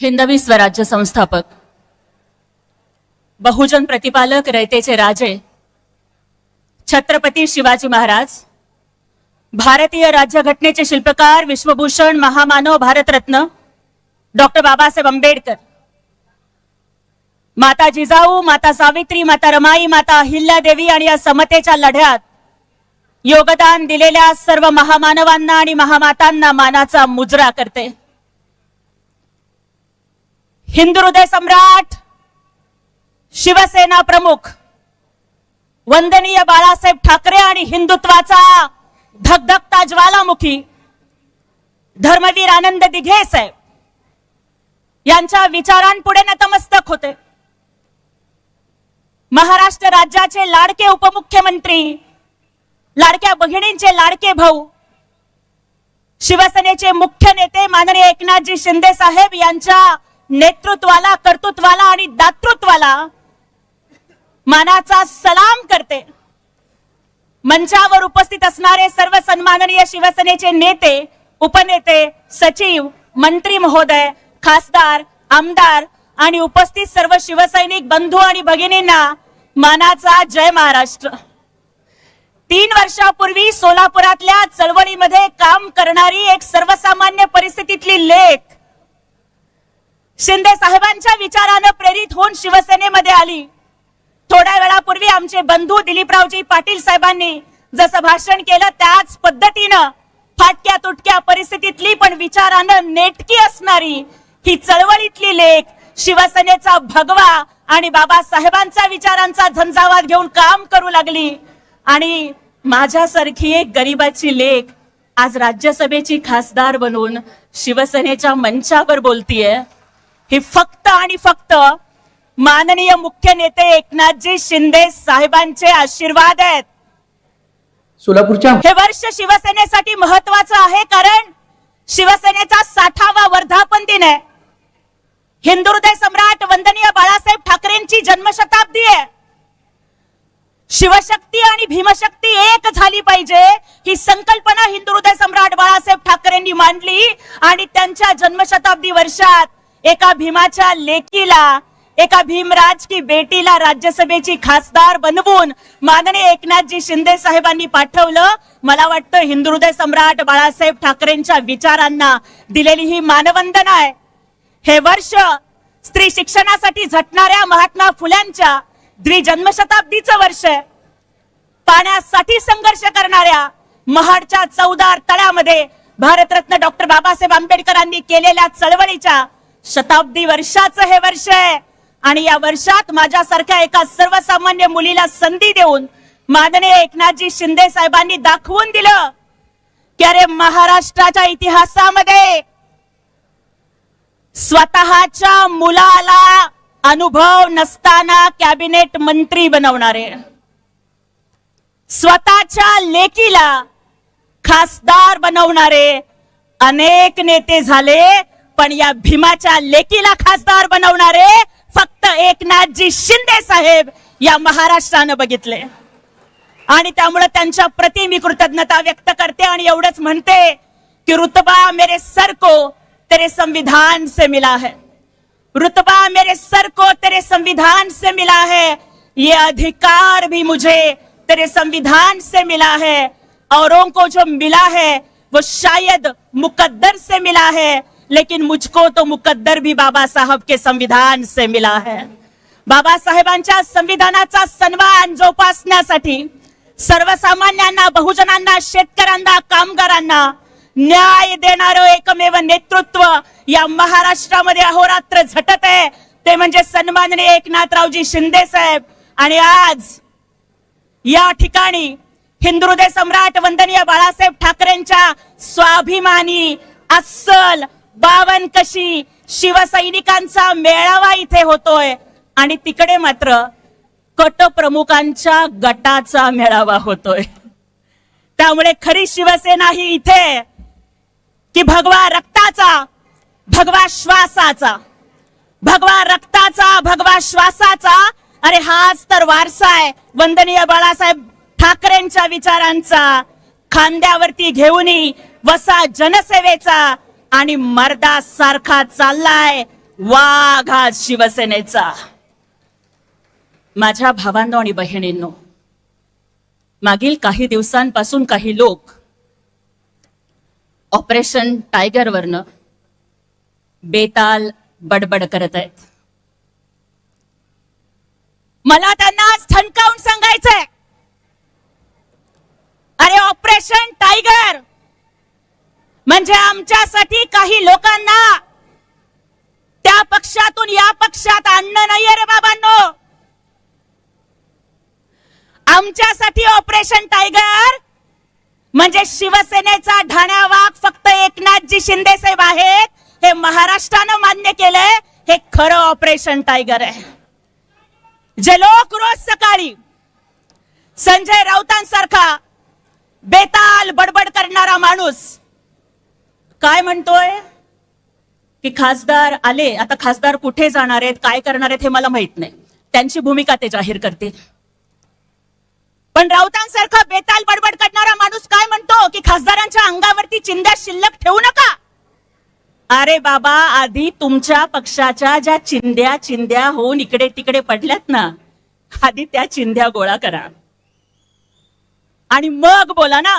हिंदवी स्वराज्य संस्थापक, बहुजन प्रतिपालक, रयतेचे राजे छत्रपती शिवाजी महाराज, भारतीय राज्यघटनेचे शिल्पकार, विश्वभूषण, महामानव, भारतरत्न डॉक्टर बाबासाहेब आंबेडकर, माता जिजाऊ, माता सावित्री, माता रमाई, माता अहिल्यादेवी आणि या समतेच्या लढ्यात योगदान दिलेल्या सर्व महामानवांना आणि महामातांना मानाचा मुजरा करते. हिंदू हृदय सम्राट, शिवसेना प्रमुख, वंदनीय बाळासाहेब ठाकरे आणि हिंदुत्वाचा धगधगता ज्वालामुखी धर्मवीर आनंद दिघे साहेब यांच्या विचारांपुढे नतमस्तक होते. महाराष्ट्र राज्याचे लाडके उपमुख्यमंत्री, लाडक्या बहिणींचे लाडके भाऊ, शिवसेनेचे मुख्य नेते माननीय एकनाथजी शिंदे साहेब यांच्या नेतृत्वाला, कर्तृत्वाला आणि दातृत्वाला मानाचा सलाम करते. मंचावर उपस्थित असणारे सर्व सन्माननीय शिवसेनेचे नेते, उपनेते, सचिव, मंत्री महोदय, खासदार, आमदार आणि उपस्थित सर्व शिवसैनिक बंधू आणि भगिनींना मानाचा जय महाराष्ट्र. 3 वर्षापूर्वी सोलापुरातल्या चळवळीमध्ये काम करणारी एक सर्वसामान्य परिस्थितीतली लेक शिंदे साहेबांच्या विचारानं प्रेरित होऊन शिवसेनेमध्ये आली. थोड्या वेळापूर्वी आमचे बंधू दिलीपरावजी पाटील साहेबांनी जसं भाषण केलं त्याच पद्धतीनं फाटक्या तुटक्या परिस्थितीतली पण विचारानं नेटकी असणारी ही चळवळीतली लेक, शिवसेनेचा भगवा आणि बाबासाहेबांचा विचारांचा झंझावात घेऊन काम करू लागली. आणि माझ्यासारखी एक गरीबाची लेक आज राज्यसभेची खासदार बनून शिवसेनेच्या मंचावर बोलतीये. ही फक्त आणि फक्त माननीय मुख्य नेते एकनाथजी शिंदे साहेबांचे आशीर्वाद आहेत. सोलापूरच्या हे वर्ष शिवसेनेसाठी महत्वाचं आहे कारण शिवसेनेचा 60वा वर्धापन दिन आहे. हिंदू हृदय सम्राट वंदनीय बाळासाहेब ठाकरेंची जन्मशताब्दी आहे. शिवशक्ती आणि भीमशक्ती एक झाली पाहिजे ही संकल्पना हिंदू हृदय सम्राट बाळासाहेब ठाकरेंनी मांडली आणि त्यांच्या जन्मशताब्दी वर्षात एका भीमाच्या लेकीला, एका भीमराज की बेटीला राज्यसभेची खासदार बनवून माननीय एकनाथजी शिंदे साहेबांनी पाठवलं. मला वाटतं हिंदू हृदय सम्राट बाळासाहेब ठाकरेंच्या विचारांना दिलेली ही मानवंदना आहे. हे वर्ष स्त्री शिक्षणासाठी झटणाऱ्या महात्मा फुल्यांच्या द्विजन्मशताब्दीचं वर्ष आहे. पाण्यासाठी संघर्ष करणाऱ्या महाडच्या चौदार तळ्यामध्ये भारतरत्न डॉक्टर बाबासाहेब आंबेडकरांनी केलेल्या चळवळीच्या शताब्दी वर्षाचं हे वर्ष आहे. आणि या वर्षात माझ्यासारख्या एका सर्वसामान्य मुलीला संधी देऊन माननीय एकनाथजी शिंदे साहेबांनी दाखवून दिलं की अरे महाराष्ट्राच्या इतिहासामध्ये स्वतःच्या मुलाला अनुभव नसताना कॅबिनेट मंत्री बनवणारे, स्वतःच्या लेकीला खासदार बनवणारे अनेक नेते झाले, पण या भीमाच्या लेकीला खासदार बनवणारे फक्त एकनाथजी शिंदे साहेब या महाराष्ट्रानं बघितले. आणि त्यामुळे त्यांच्या प्रति मी कृतज्ञता व्यक्त करते आणि एवढंच म्हणते की रुतबा मेरे सर को तेरे संविधान से मिला है, रुतबा मेरे सर को तेरे संविधान से मिला है, ये अधिकार भी मुझे तेरे संविधान से मिला है. औरों को जो मिला है वो शायद मुकद्दर से मिला है, लेकिन मुझको तो मुकद्दर भी बाबा साहब के संविधान से मिला है. बाबासाहेबांच्या संविधानाचा सन्मान जोपासण्यासाठी सर्वसामान्यांना, बहुजनांना, शेतकऱ्यांना, कामगारांना न्याय देणारं एकमेव नेतृत्व या महाराष्ट्रामध्ये अहोरात्र झटत आहे ते म्हणजे सन्माननीय एकनाथरावजी शिंदे साहेब. आणि आज या ठिकाणी हिंदू हृदय सम्राट वंदनीय बाळासाहेब ठाकरेंच्या स्वाभिमानी अस्सल 52 कशी शिवसैनिकांचा मेळावा इथे होतोय आणि तिकडे मात्र कट प्रमुखांच्या गटाचा मेळावा होतोय. त्यामुळे खरी शिवसेना ही इथे की भगवा रक्ताचा, भगवा श्वासाचा, भगवा रक्ताचा, भगवा श्वासाचा. अरे हाच तर वारसा आहे वंदनीय बाळासाहेब ठाकरेंच्या विचारांचा. खांद्यावरती घेऊन वसा जनसेवेचा आणि मर्दासारखा चाललाय वाघ आज शिवसेनेचा. माझ्या भावांनो आणि बहिणींनो, मागील काही दिवसांपासून काही लोक ऑपरेशन टायगर वरनं बेताल बडबड करत आहेत. मला त्यांना आज ठणकावून सांगायचंय, अरे ऑपरेशन टायगर म्हणजे आमच्यासाठी काही लोकांना त्या पक्षातून या पक्षात आणणं नाहीये रे बाबांनो. आमच्यासाठी ऑपरेशन टायगर म्हणजे शिवसेनेचा ढाण्या वाघ फक्त एकनाथजी शिंदे साहेब आहेत हे महाराष्ट्रानं मान्य केलंय. हे खरं ऑपरेशन टायगर आहे. जे लोक रोज सकाळी संजय राऊतांसारखा बेताल बडबड करणारा माणूस काय म्हणतोय की खासदार आले, आता खासदार कुठे जाणार आहेत, काय करणार आहेत हे मला माहित नाही, त्यांची भूमिका ते जाहीर करतील. पण राऊतांसारखा बेताल बडबड करणारा माणूस काय म्हणतो की खासदारांच्या अंगावरती चिंध्या शिल्लक ठेवू नका. अरे बाबा, आधी तुमच्या पक्षाच्या ज्या चिंध्या होऊन इकडे तिकडे पडल्यात ना, आधी त्या चिंध्या गोळा करा आणि मग बोला ना.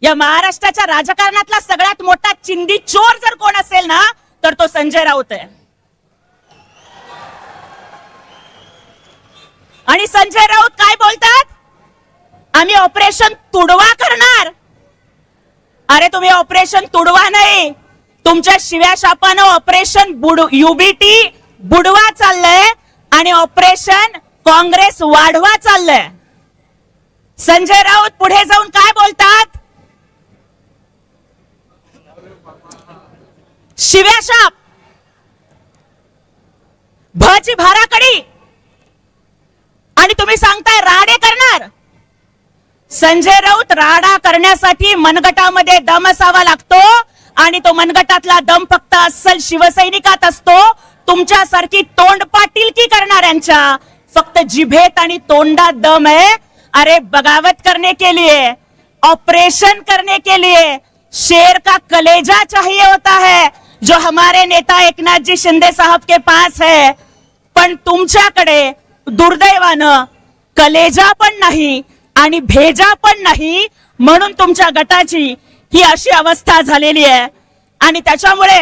या महाराष्ट्राच्या राजकारणातला सगळ्यात मोठा चिंदी चोर जर कोण असेल ना तर तो संजय राऊत आहे. आणि संजय राऊत काय बोलतात, आम्ही ऑपरेशन तुडवा करणार. अरे तुम्ही ऑपरेशन तुडवा नाही, तुमच्या शिव्या शापानं ऑपरेशन युबीटी बुडवा चाललंय आणि ऑपरेशन काँग्रेस वाढवा चाललंय. संजय राऊत पुढे जाऊन काय बोलतात, शिव्या शाप, भची भाराकडी, आणि तुम्ही सांगताय राडे करणार. संजय राऊत, राडा करण्यासाठी मनगटामध्ये दम असावा लागतो आणि तो मनगटातला दम फक्त अस्सल शिवसैनिकात असतो. तुमच्यासारखी तोंडपाटीलकी करणाऱ्यांच्या फक्त जिभेत आणि तोंडात दम है. अरे बगावत करने के लिए, ऑपरेशन करने के लिए शेर का कलेजा चाहिए होता है, जो हमारे नेता एकनाथ जी शिंदे साहब के पास है. पण तुमच्याकडे दुर्दैवानं कलेजा पण नाही आणि भेजा पण नाही, म्हणून तुमच्या गटाची ही अशी अवस्था झालेली आहे. आणि त्याच्यामुळे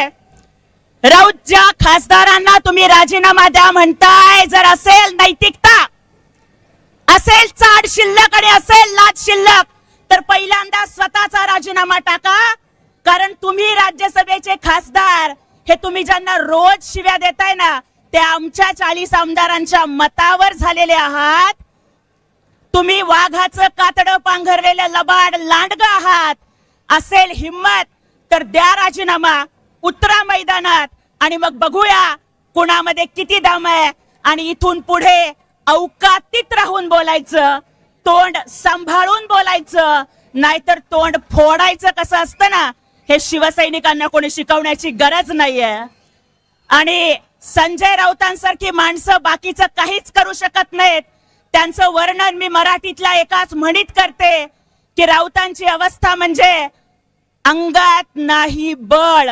राऊत, ज्या खासदारांना तुम्ही राजीनामा द्या म्हणताय, जर असेल नैतिकता, असेल चाड शिल्लक आणि असेल लाज शिल्लक, तर पहिल्यांदा स्वतःचा राजीनामा टाका. कारण तुम्ही राज्यसभेचे खासदार, हे तुम्ही ज्यांना रोज शिव्या देताय ना, ते आमच्या 40 आमदारांच्या मतावर झालेले आहात. तुम्ही वाघाचं कातडं पांघरलेलं लबाड लांडग आहात. असेल हिम्मत तर द्या राजीनामा, उतरा मैदानात आणि मग बघूया कुणामध्ये किती दम आहे. आणि इथून पुढे औकातीत राहून बोलायचं, तोंड सांभाळून बोलायचं, नाहीतर तोंड फोडायचं कसं असतं ना, हे शिवसैनिकांना कोणी शिकवण्याची गरज नाहीये. आणि संजय राऊतांसारखी माणसं बाकीचं काहीच करू शकत नाहीत. त्यांचं वर्णन मी मराठीतल्या एकाच म्हणीत करते की राऊतांची अवस्था म्हणजे अंगात नाही बळ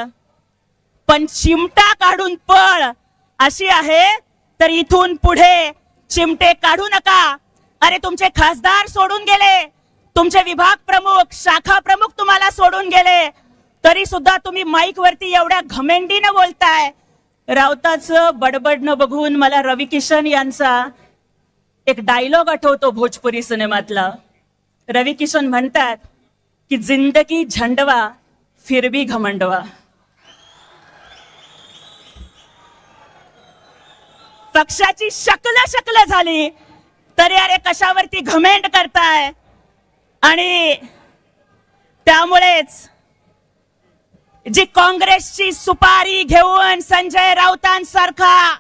पण चिमटा काढून पळ अशी आहे. तर इथून पुढे चिमटे काढू नका. अरे तुमचे खासदार सोडून गेले, तुमचे विभाग प्रमुख, शाखा प्रमुख तुम्हाला सोडून गेले, तरी सुद्धा तुम्ही माईक वरती एवढ्या घमेंडीनं बोलताय. राऊताचं बडबडणं बघून मला रवी किशन यांचा एक डायलॉग आठवतो भोजपुरी सिनेमातला. रवी किशन म्हणतात की जिंदगी झंडवा फिर भी घमंडवा. पक्षाची शकल झाली तरी अरे कशावरती घमेंड करताय. आणि त्यामुळेच जी काँग्रेसची सुपारी घेऊन संजय राऊतांसारखा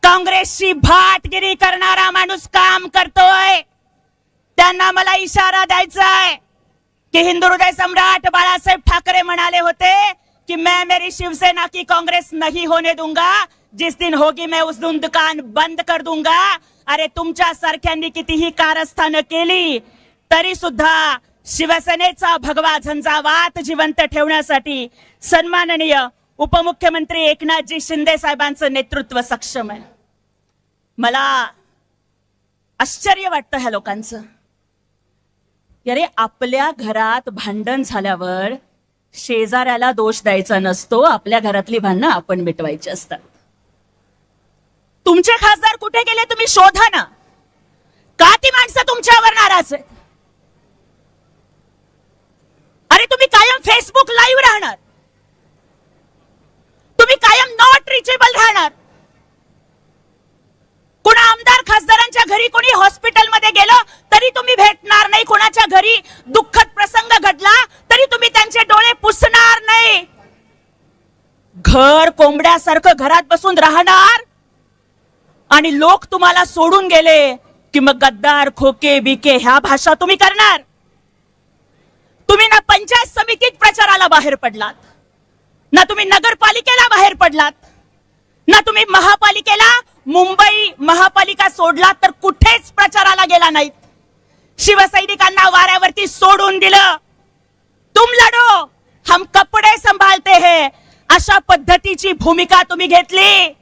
काँग्रेसची भाटगिरी करणारा माणूस काम करतोय, त्यांना मला इशारा द्यायचा आहे की हिंदू हृदय सम्राट बाळासाहेब ठाकरे म्हणाले होते कि मैं मेरी शिवसेना की कांग्रेस नहीं होने दूंगा, जिस दिन होगी मैं उस दिन दुकान बंद कर दूंगा. अरे तुमच्या सारख्यांनी कितीही कारस्थानं केली तरी सुद्धा शिवसेनेचा भगवा झंझावात जिवंत ठेवण्यासाठी सन्माननीय उपमुख्यमंत्री एकनाथजी शिंदे साहेबांचं नेतृत्व सक्षम आहे. मला आश्चर्य वाटतं ह्या लोकांचं. अरे आपल्या घरात भांडण झाल्यावर शेजाऱ्याला दोष द्यायचा नसतो, आपल्या घरातली भांडणं आपण मिटवायची असतात. तुमचे खासदार कुठे गेले तुम्ही शोधा ना. का ती माणसं तुमच्यावर नाराज आहेत? अरे तुम्ही कायम फेसबुक लाईव्ह राहणार, तुम्ही कायम नॉट रिचेबल राहणार. कुणा आमदार खासदारांच्या घरी कोणी हॉस्पिटलमध्ये गेलं तरी तुम्ही भेटणार नाही. कोणाच्या घरी दुःखद प्रसंग घडला तरी तुम्ही त्यांचे डोळे पुसणार नाही. घर कोंबड्यासारखं घरात बसून राहणार आणि लोक तुम्हाला सोडून गेले की मग गद्दार खोके बिके ह्या भाषा तुम्ही करणार. तुम्ही ना पंचायत समितीत प्रचाराला बाहेर पडलात, ना तुम्ही नगरपालिकेला बाहेर पडलात, ना तुम्ही महापालिकेला, मुंबई महापालिका सोडलात तर कुठेच प्रचाराला गेला नाहीत. शिवसैनिकांना वाऱ्यावरती सोडून दिलं. तुम लढो हम कपडे संभालते हैं अशा पद्धतीची भूमिका तुम्ही घेतली.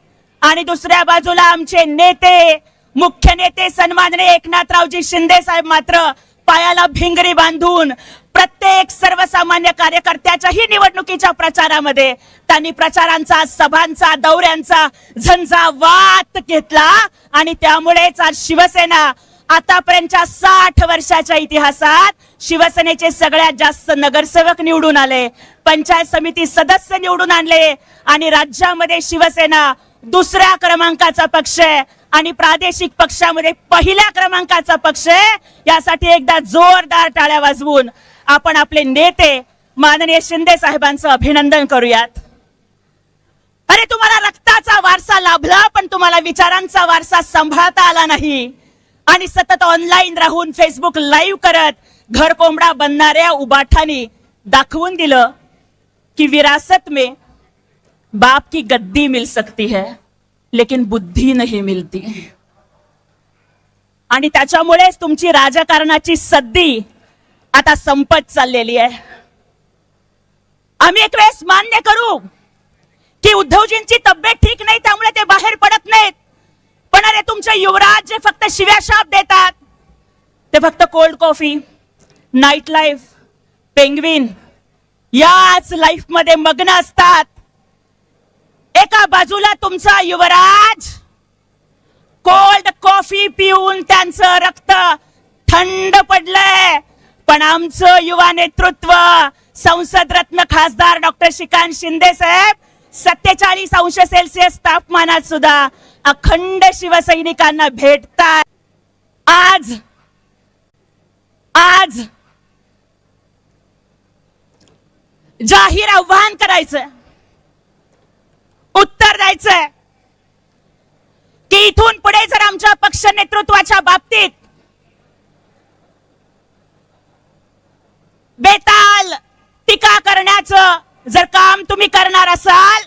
आणि दुसऱ्या बाजूला आमचे नेते, मुख्य नेते सन्माननीय एकनाथरावजी शिंदे साहेब मात्र पायाला भिंगरी बांधून प्रत्येक सर्वसामान्य कार्यकर्त्याच्याही निवडणुकीच्या प्रचारामध्ये त्यांनी प्रचारांचा, सभांचा, दौऱ्यांचा झंझावात घेतला. आणि त्यामुळेच आज शिवसेना आतापर्यंतच्या 60 वर्षाच्या इतिहासात शिवसेनेचे सगळ्यात जास्त नगरसेवक निवडून आले, पंचायत समिती सदस्य निवडून आणले आणि राज्यामध्ये शिवसेना दुसऱ्या क्रमांकाचा पक्ष आहे आणि प्रादेशिक पक्षामध्ये पहिल्या क्रमांकाचा पक्ष आहे. यासाठी एकदा जोरदार टाळ्या वाजवून आपण आपले नेते माननीय शिंदे साहेबांचं अभिनंदन करूयात. अरे तुम्हाला रक्ताचा वारसा लाभला पण तुम्हाला विचारांचा वारसा सांभाळता आला नाही. आणि सतत ऑनलाईन राहून फेसबुक लाईव्ह करत घर कोंबडा बनणाऱ्या उबाठानी दाखवून दिलं की विरासत में बाप की गद्दी मिल सकती है लेकिन बुद्धी नहीं मिलती. आणि त्याच्यामुळेच तुमची राजकारणाची सद्दी आता संपत चाललेली आहे. आम्ही एक वेळेस मान्य करू की उद्धवजींची तब्येत ठीक नाही त्यामुळे ते बाहेर पडत नाहीत. पण अरे तुमचे युवराज जे फक्त शिव्या शाप देतात, ते फक्त cold coffee, night life, penguin याच लाईफ मध्ये मग्न असतात. एका बाजूला तुमचा युवराज कोल्ड कॉफी पिऊन त्यांचं रक्त थंड पडलंय, पण आमचं युवा नेतृत्व संसद रत्न खासदार डॉक्टर श्रीकांत शिंदे साहेब 47 अंश सेल्सिअस तापमानात सुद्धा अखंड शिवसैनिकांना भेटतात. आज जाहीर आव्हान करायचं, उत्तर द्यायचंय की इथून पुढे जर आमच्या पक्ष नेतृत्वाच्या बाबतीत बेताल टीका करण्याचं जर काम तुम्ही करणार असाल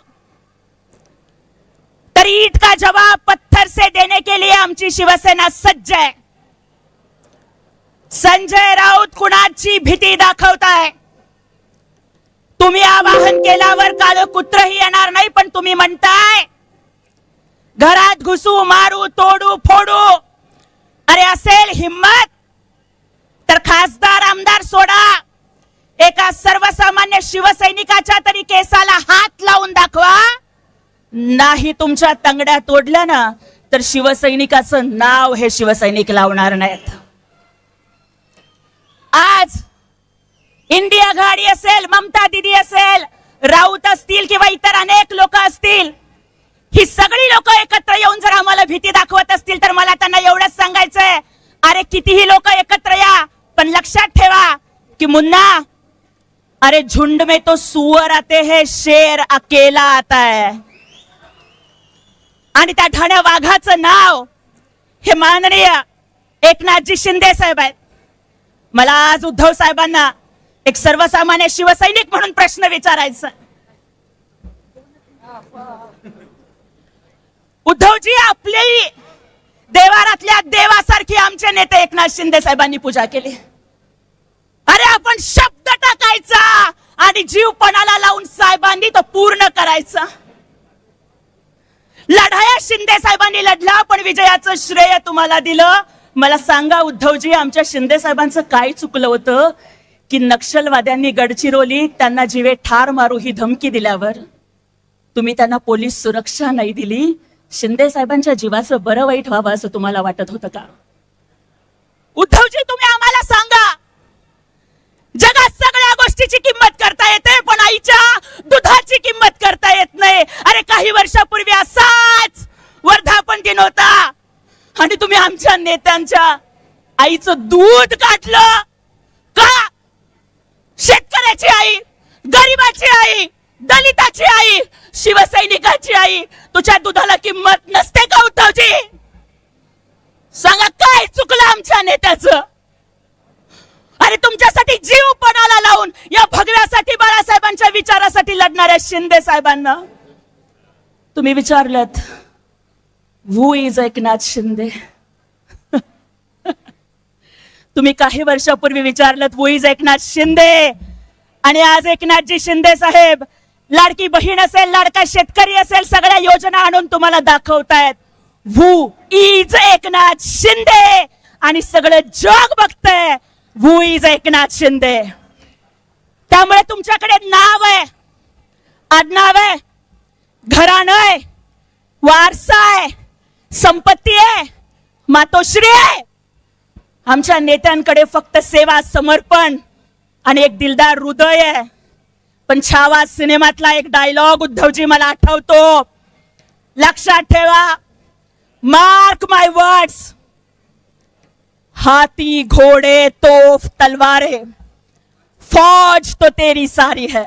तर ईट का जवाब पत्थर से देने के लिए आमची शिवसेना सज्ज आहे. संजय राऊत कुणाची भीती दाखवताय? तुम्ही आवाहन केल्यावर काळ कुत्रही येणार नाही, पण तुम्ही म्हणताय घरात घुसू, मारू, तोडू, फोडू. अरे असेल हिम्मत तर खासदार आमदार सोडा, एका सर्वसामान्य शिवसैनिकाच्या तरी केसाला हात लावून दाखवा. नाही तुमच्या तंगड्या तोडल्या ना तर शिवसैनिकाचं नाव हे शिवसैनिक लावणार नाहीत. आज इंडिया आघाडी असेल, ममता दीदी असेल, राऊत असतील किंवा इतर अनेक लोक असतील, ही सगळी लोक एकत्र येऊन जर आम्हाला भीती दाखवत असतील तर मला त्यांना एवढंच सांगायचंय, अरे कितीही लोक एकत्र या पण लक्षात ठेवा की मुन्ना, अरे झुंड में तो सुअर आते हैं, शेर अकेला आता है. आणि त्या ठाण्या वाघाचं नाव हे माननीय एकनाथजी शिंदे साहेब आहेत. मला आज उद्धव साहेबांना एक सर्वसामान्य शिवसैनिक म्हणून प्रश्न विचारायचा. उद्धवजी, आपली देवारातल्या देवासारखी आमचे नेते एकनाथ शिंदे साहेबांनी पूजा केली. अरे आपण शब्द टाकायचा आणि जीव पणाला लावून साहेबांनी तो पूर्ण करायचा. लढाया शिंदे साहेबांनी लढला, पण विजयाचं श्रेय तुम्हाला दिलं. मला सांगा उद्धवजी, आमच्या शिंदे साहेबांचं काय चुकलं होतं की नक्षलवाद्यांनी गडचिरोली त्यांना जीवे ठार मारू ही धमकी दिल्यावर तुम्ही त्यांना पोलीस सुरक्षा नाही दिली? शिंदे साहेबांच्या जीवाचं बरं वाईट व्हावं असं तुम्हाला वाटत होतं का? उद्धवजी, तुम्ही आम्हाला सांगा, जगात सगळ्या गोष्टीची किंमत करता येते, पण आईच्या दुधाची किंमत करता येत नाही. अरे काही वर्षापूर्वी असाच वर्धापन दिन होता आणि तुम्ही आमच्या नेत्यांच्या आईचं दूध काढलं का? शेतकऱ्याची आई, गरिबाची आई, दलिताची आई, शिवसैनिकाची आई, तुझ्या दुधाला किंमत नसते का उद्धवजी? सांगा, काय चुकलं आमच्या नेत्याचं? अरे तुमच्यासाठी जीव पणाला लावून या भगव्यासाठी, बाळासाहेबांच्या विचारासाठी लढणाऱ्या शिंदे साहेबांना तुम्ही विचारलत, हू इज एकनाथ शिंदे? तुम्ही काही वर्षापूर्वी विचारलत, हू इज एकनाथ शिंदे? आणि आज एकनाथजी शिंदे साहेब लाडकी बहीण असेल, लाडका शेतकरी असेल, सगळ्या योजना आणून तुम्हाला दाखवतायत, हू इज एकनाथ शिंदे. आणि सगळं जग बघतंय हू इज एकनाथ शिंदे. त्यामुळे तुमच्याकडे नाव आहे, आडनाव आहे, घराणं आहे, वारसा आहे, संपत्ती आहे, मातोश्री आहे. आमच्या नेत्यांकडे फक्त सेवा, समर्पण आणि एक दिलदार हृदय आहे. पण छावा सिनेमातला एक डायलॉग उद्धवजी मला आठवतो, लक्षात ठेवा, मार्क माय वर्ड्स, हाथी घोड़े तोफ तलवारें फौज तो तेरी सारी है.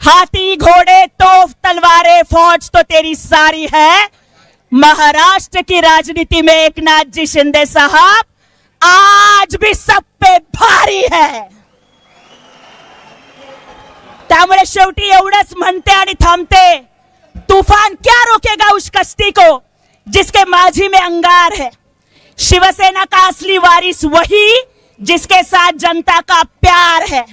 हाथी घोड़े तोफ तलवारें फौज तो तेरी सारी है. महाराष्ट्र की राजनीति में एकनाथ जी शिंदे साहब आज भी सब पे भारी है. त्यामुळे शेवटी एवढंच म्हणते आणि थांबते, तूफान क्या रोकेगा उस कश्ती को जिसके माझी में अंगार है. शिवसेना का असली वारिस वही जिसके साथ जनता का प्यार है.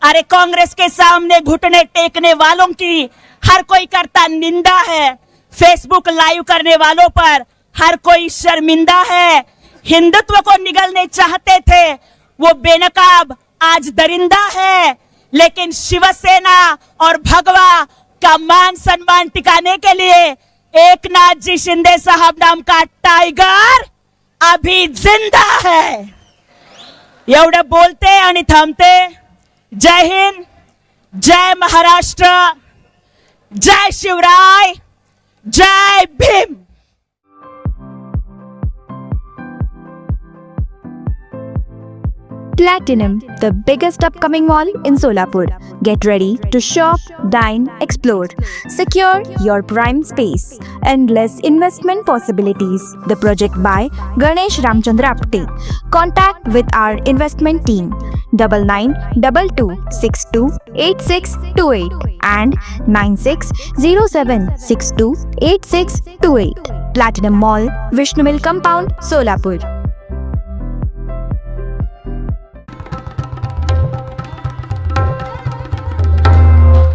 अरे कांग्रेस के सामने घुटने टेकने वालों की हर कोई करता निंदा है. फेसबुक लाइव करने वालों पर हर कोई शर्मिंदा है. हिंदुत्व को निगलने चाहते थे वो बेनकाब आज दरिंदा है. लेकिन शिवसेना और भगवा का मान सम्मान टिकाने के लिए एकनाथ जी शिंदे साहब नाम का टाइगर अभी जिंदा है. एवढं बोलते आणि थांबते. जय हिंद, जय महाराष्ट्र, जय शिवराय, जय Bhim. Platinum, the biggest upcoming mall in Solapur. Get ready to shop, dine, explore. Secure your prime space. Endless investment possibilities. The project by Ganesh Ramchandra Apte. Contact with our investment team 9922628628 and 9607628628. Platinum Mall, Vishnu Mill Compound, Solapur.